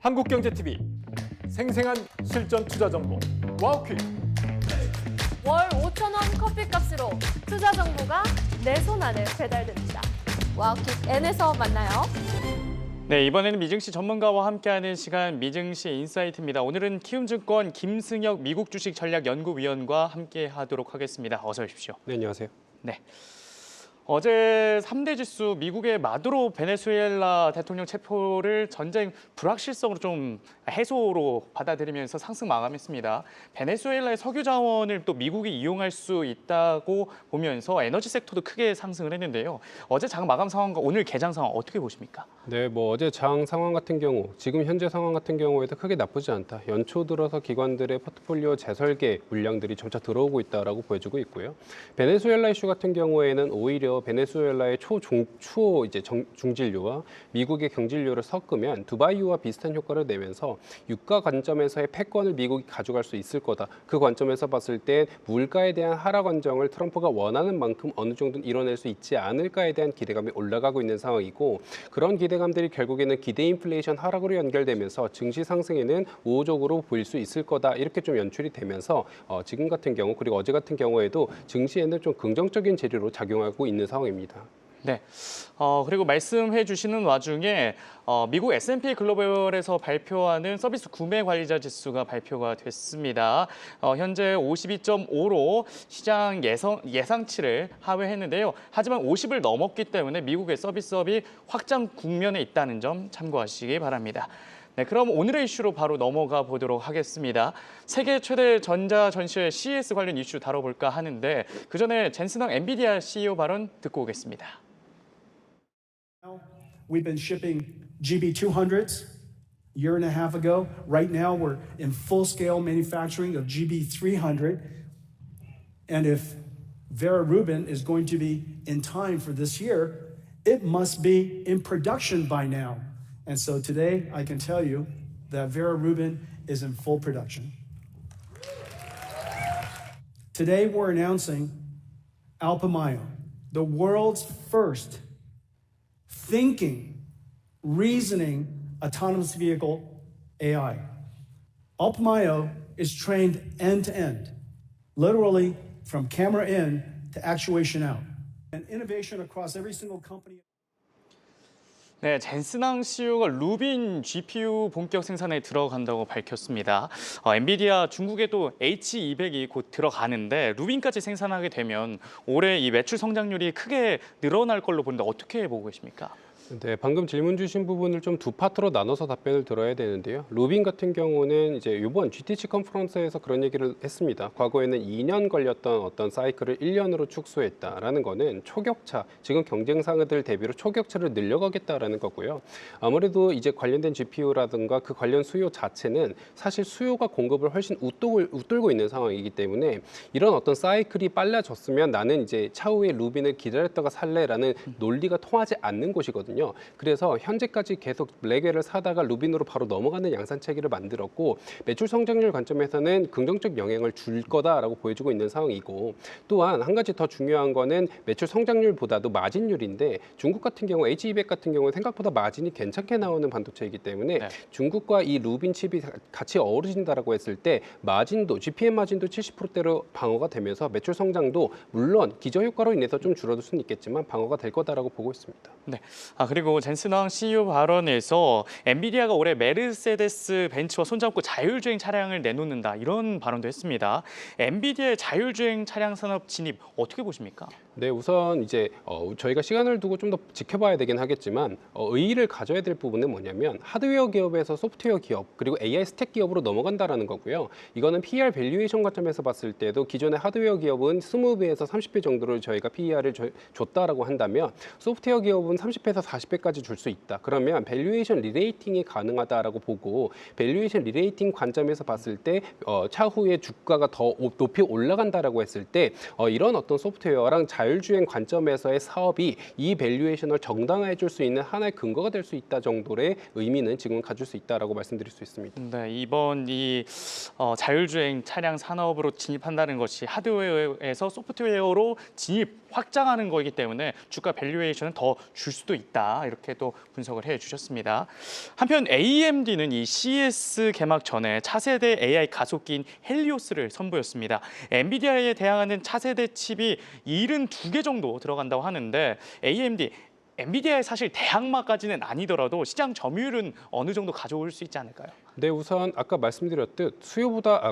한국경제TV 생생한 실전 투자 정보 와우퀴. 월 5,000원 커피값으로 투자 정보가 내 손 안에 배달됩니다. 와우킥 N에서 만나요. 네, 이번에는 미증시 전문가와 함께하는 시간 미증시 인사이트입니다. 오늘은 키움증권 김승혁 미국 주식 전략 연구위원과 함께하도록 하겠습니다. 어서 오십시오. 네, 안녕하세요. 네. 어제 3대 지수 미국의 마두로 베네수엘라 대통령 체포를 전쟁 불확실성으로 좀 해소로 받아들이면서 상승 마감했습니다. 베네수엘라의 석유 자원을 또 미국이 이용할 수 있다고 보면서 에너지 섹터도 크게 상승을 했는데요. 어제 장 마감 상황과 오늘 개장 상황 어떻게 보십니까? 네, 어제 장 상황 같은 경우, 지금 현재 상황 같은 경우에도 크게 나쁘지 않다. 연초 들어서 기관들의 포트폴리오 재설계 물량들이 점차 들어오고 있다라고 보여주고 있고요. 베네수엘라 이슈 같은 경우에는 오히려 베네수엘라의 추호 중진료와 미국의 경진료를 섞으면 두바이유와 비슷한 효과를 내면서 유가 관점에서의 패권을 미국이 가져갈 수 있을 거다. 그 관점에서 봤을 때 물가에 대한 하락 안정을 트럼프가 원하는 만큼 어느 정도는 이뤄낼 수 있지 않을까에 대한 기대감이 올라가고 있는 상황이고, 그런 기대감들이 결국에는 기대 인플레이션 하락으로 연결되면서 증시 상승에는 우호적으로 보일 수 있을 거다. 이렇게 좀 연출이 되면서 지금 같은 경우 그리고 어제 같은 경우에도 증시에는 좀 긍정적인 재료로 작용하고 있는 상황입니다. 네. 그리고 말씀해 주시는 와중에 미국 S&P 글로벌에서 발표하는 서비스 구매 관리자 지수가 발표가 됐습니다. 현재 52.5로 시장 예상치를 하회했는데요. 하지만 50을 넘었기 때문에 미국의 서비스업이 확장 국면에 있다는 점 참고하시기 바랍니다. 네, 그럼 오늘의 이슈로 바로 넘어가 보도록 하겠습니다. 세계 최대 전자 전시회 CES 관련 이슈 다뤄볼까 하는데 그 전에 젠슨황 엔비디아 CEO 발언 듣고 오겠습니다. We've been shipping GB200s a year and a half ago. Right now, we're in full-scale manufacturing of GB300. And if Vera Rubin is going to be in time for this year, it must be in production by now. And so today, I can tell you that Vera Rubin is in full production. Today, we're announcing Alpamayo, the world's first thinking, reasoning, autonomous vehicle AI. Alpamayo is trained end to end, literally from camera in to actuation out. And innovation across every single company. 네, 젠슨황 CEO가 루빈 GPU 본격 생산에 들어간다고 밝혔습니다. 엔비디아 중국에도 H200이 곧 들어가는데 루빈까지 생산하게 되면 올해 이 매출 성장률이 크게 늘어날 걸로 보는데 어떻게 보고 계십니까? 네, 방금 질문 주신 부분을 좀 두 파트로 나눠서 답변을 들어야 되는데요. 루빈 같은 경우는 이제 이번 GTC 컨퍼런스에서 그런 얘기를 했습니다. 과거에는 2년 걸렸던 어떤 사이클을 1년으로 축소했다라는 거는 초격차, 지금 경쟁사들 대비로 초격차를 늘려가겠다라는 거고요. 아무래도 이제 관련된 GPU라든가 그 관련 수요 자체는 사실 수요가 공급을 훨씬 웃돌고 있는 상황이기 때문에 이런 어떤 사이클이 빨라졌으면 나는 이제 차후에 루빈을 기다렸다가 살래라는 논리가 통하지 않는 곳이거든요. 그래서 현재까지 계속 블랙웰을 사다가 루빈으로 바로 넘어가는 양산 체계를 만들었고, 매출 성장률 관점에서는 긍정적 영향을 줄 거다라고 보여주고 있는 상황이고, 또한 한 가지 더 중요한 거는 매출 성장률보다도 마진율인데, 중국 같은 경우 H200 같은 경우는 생각보다 마진이 괜찮게 나오는 반도체이기 때문에 네. 중국과 이 루빈 칩이 같이 어우러진다라고 했을 때 마진도 GPM 마진도 70%대로 방어가 되면서 매출 성장도 물론 기저효과로 인해서 좀 줄어들 수는 있겠지만 방어가 될 거다라고 보고 있습니다. 네. 그리고 젠슨황 CEO 발언에서 엔비디아가 올해 메르세데스 벤츠와 손잡고 자율주행 차량을 내놓는다 이런 발언도 했습니다. 엔비디아의 자율주행 차량 산업 진입 어떻게 보십니까? 네, 우선 이제 저희가 시간을 두고 좀 더 지켜봐야 되긴 하겠지만 의의를 가져야 될 부분은 뭐냐면 하드웨어 기업에서 소프트웨어 기업 그리고 AI 스택 기업으로 넘어간다라는 거고요. 이거는 PER 밸류에이션 관점에서 봤을 때도 기존의 하드웨어 기업은 20배에서 30배 정도를 저희가 PER을 줬다라고 한다면 소프트웨어 기업은 30배에서 40배까지 줄 수 있다. 그러면 밸류에이션 리레이팅이 가능하다라고 보고 밸류에이션 리레이팅 관점에서 봤을 때 차후에 주가가 더 높이 올라간다라고 했을 때 이런 어떤 소프트웨어랑 자율주행 관점에서의 사업이 이 밸류에이션을 정당화해 줄 수 있는 하나의 근거가 될 수 있다 정도의 의미는 지금 가질 수 있다라고 말씀드릴 수 있습니다. 네, 이번 이 자율주행 차량 산업으로 진입한다는 것이 하드웨어에서 소프트웨어로 진입 확장하는 거이기 때문에 주가 밸류에이션은 더 줄 수도 있다 이렇게 또 분석을 해주셨습니다. 한편 AMD는 이 CES 개막 전에 차세대 AI 가속기인 헬리오스를 선보였습니다. 엔비디아에 대항하는 차세대 칩이 72개 정도 들어간다고 하는데 AMD 엔비디아의 사실 대항마까지는 아니더라도 시장 점유율은 어느 정도 가져올 수 있지 않을까요? 네, 우선 아까 말씀드렸듯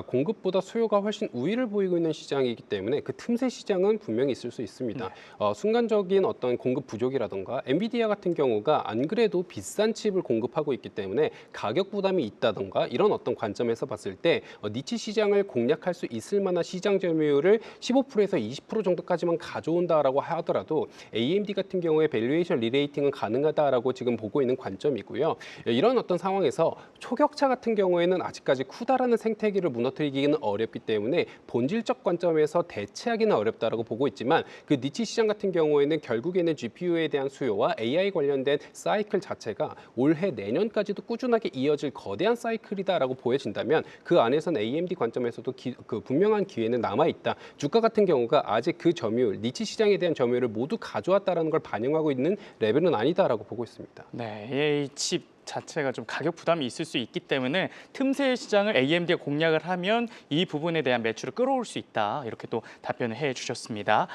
공급보다 수요가 훨씬 우위를 보이고 있는 시장이기 때문에 그 틈새 시장은 분명히 있을 수 있습니다. 순간적인 어떤 공급 부족이라던가 엔비디아 같은 경우가 안 그래도 비싼 칩을 공급하고 있기 때문에 가격 부담이 있다던가 이런 어떤 관점에서 봤을 때 니치 시장을 공략할 수 있을 만한 시장 점유율을 15%에서 20% 정도까지만 가져온다라고 하더라도 AMD 같은 경우에 밸류에이션 리레이팅은 가능하다라고 지금 보고 있는 관점이고요. 이런 어떤 상황에서 초격차 같은 경우에는 아직까지 쿠다라는 생태계를 무너뜨리기는 어렵기 때문에 본질적 관점에서 대체하기는 어렵다라고 보고 있지만 그 니치 시장 같은 경우에는 결국에는 GPU에 대한 수요와 AI 관련된 사이클 자체가 올해 내년까지도 꾸준하게 이어질 거대한 사이클이다라고 보여진다면 그 안에서는 AMD 관점에서도 그 분명한 기회는 남아있다. 주가 같은 경우가 아직 그 점유율, 니치 시장에 대한 점유율을 모두 가져왔다는 걸 반영하고 있는 레벨은 아니다라고 보고 있습니다. 네, AI 칩 자체가 좀 가격 부담이 있을 수 있기 때문에 틈새 시장을 AMD가 공략을 하면 이 부분에 대한 매출을 끌어올 수 있다. 이렇게 또 답변을 해주셨습니다.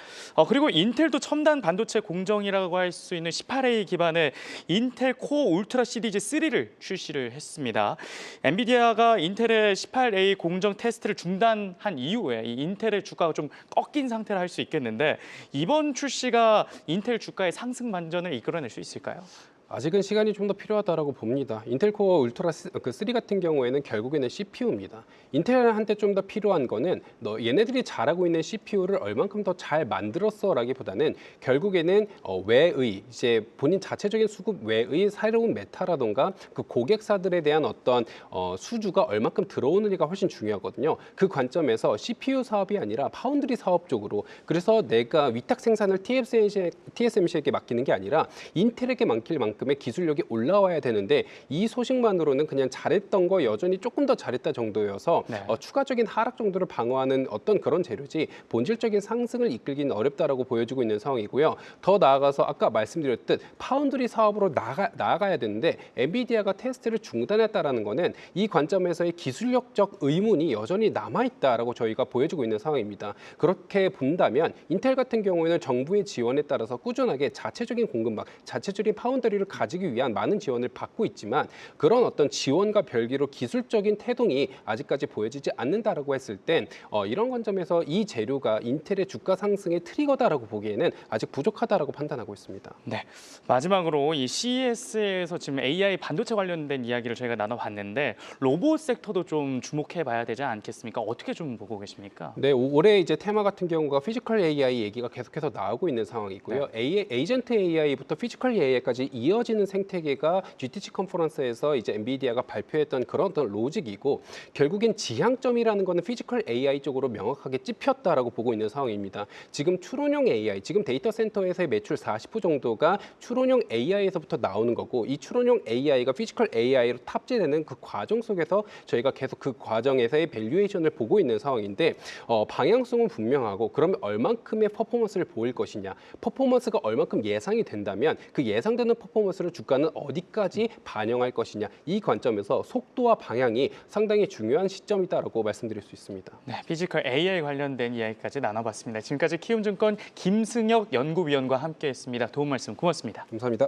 그리고 인텔도 첨단 반도체 공정이라고 할 수 있는 18A 기반의 인텔 코어 울트라 시리즈 3를 출시를 했습니다. 엔비디아가 인텔의 18A 공정 테스트를 중단한 이후에 이 인텔의 주가가 좀 꺾인 상태라 할 수 있겠는데 이번 출시가 인텔 주가의 상승 반전을 이끌어낼 수 있을까요? 아직은 시간이 좀 더 필요하다라고 봅니다. 인텔 코어 울트라 3 같은 경우에는 결국에는 CPU입니다. 인텔한테 좀 더 필요한 거는 얘네들이 잘하고 있는 CPU를 얼만큼 더 잘 만들었어라기보다는 결국에는 외의 이제 본인 자체적인 수급 외의 새로운 메타라던가 그 고객사들에 대한 어떤 수주가 얼만큼 들어오느냐가 훨씬 중요하거든요. 그 관점에서 CPU 사업이 아니라 파운드리 사업 쪽으로 그래서 내가 위탁 생산을 TSMC에게 맡기는 게 아니라 인텔에게 맡길 만큼 의 기술력이 올라와야 되는데 이 소식만으로는 그냥 잘했던 거 여전히 조금 더 잘했다 정도여서 네. 추가적인 하락 정도를 방어하는 어떤 그런 재료지 본질적인 상승을 이끌기는 어렵다라고 보여지고 있는 상황이고요. 더 나아가서 아까 말씀드렸듯 파운드리 사업으로 나아가야 되는데 엔비디아가 테스트를 중단했다라는 거는 이 관점에서의 기술력적 의문이 여전히 남아있다라고 저희가 보여주고 있는 상황입니다. 그렇게 본다면 인텔 같은 경우에는 정부의 지원에 따라서 꾸준하게 자체적인 공급망, 자체적인 파운드리를 가지기 위한 많은 지원을 받고 있지만 그런 어떤 지원과 별개로 기술적인 태동이 아직까지 보여지지 않는다라고 했을 땐 이런 관점에서 이 재료가 인텔의 주가 상승의 트리거다라고 보기에는 아직 부족하다라고 판단하고 있습니다. 네, 마지막으로 이 CES에서 지금 AI 반도체 관련된 이야기를 저희가 나눠봤는데 로봇 섹터도 좀 주목해봐야 되지 않겠습니까? 어떻게 좀 보고 계십니까? 네, 올해 이제 테마 같은 경우가 피지컬 AI 얘기가 계속해서 나오고 있는 상황이고요. 에이전트 AI부터 피지컬 AI까지 이어지는 생태계가 GTC 컨퍼런스에서 이제 엔비디아가 발표했던 그런 어떤 로직이고 결국엔 지향점이라는 거는 피지컬 AI 쪽으로 명확하게 찝혔다라고 보고 있는 상황입니다. 지금 추론용 AI, 지금 데이터 센터에서의 매출 40% 정도가 추론용 AI에서부터 나오는 거고 이 추론용 AI가 피지컬 AI로 탑재되는 그 과정 속에서 저희가 계속 그 과정에서의 밸류에이션을 보고 있는 상황인데 방향성은 분명하고 그러면 얼만큼의 퍼포먼스를 보일 것이냐, 퍼포먼스가 얼만큼 예상이 된다면 그 예상되는 퍼포먼스를 주가는 어디까지 반영할 것이냐 이 관점에서 속도와 방향이 상당히 중요한 시점이다라고 말씀드릴 수 있습니다. 네, 피지컬 AI 관련된 이야기까지 나눠봤습니다. 지금까지 키움증권 김승혁 연구위원과 함께했습니다. 도움 말씀 고맙습니다. 감사합니다.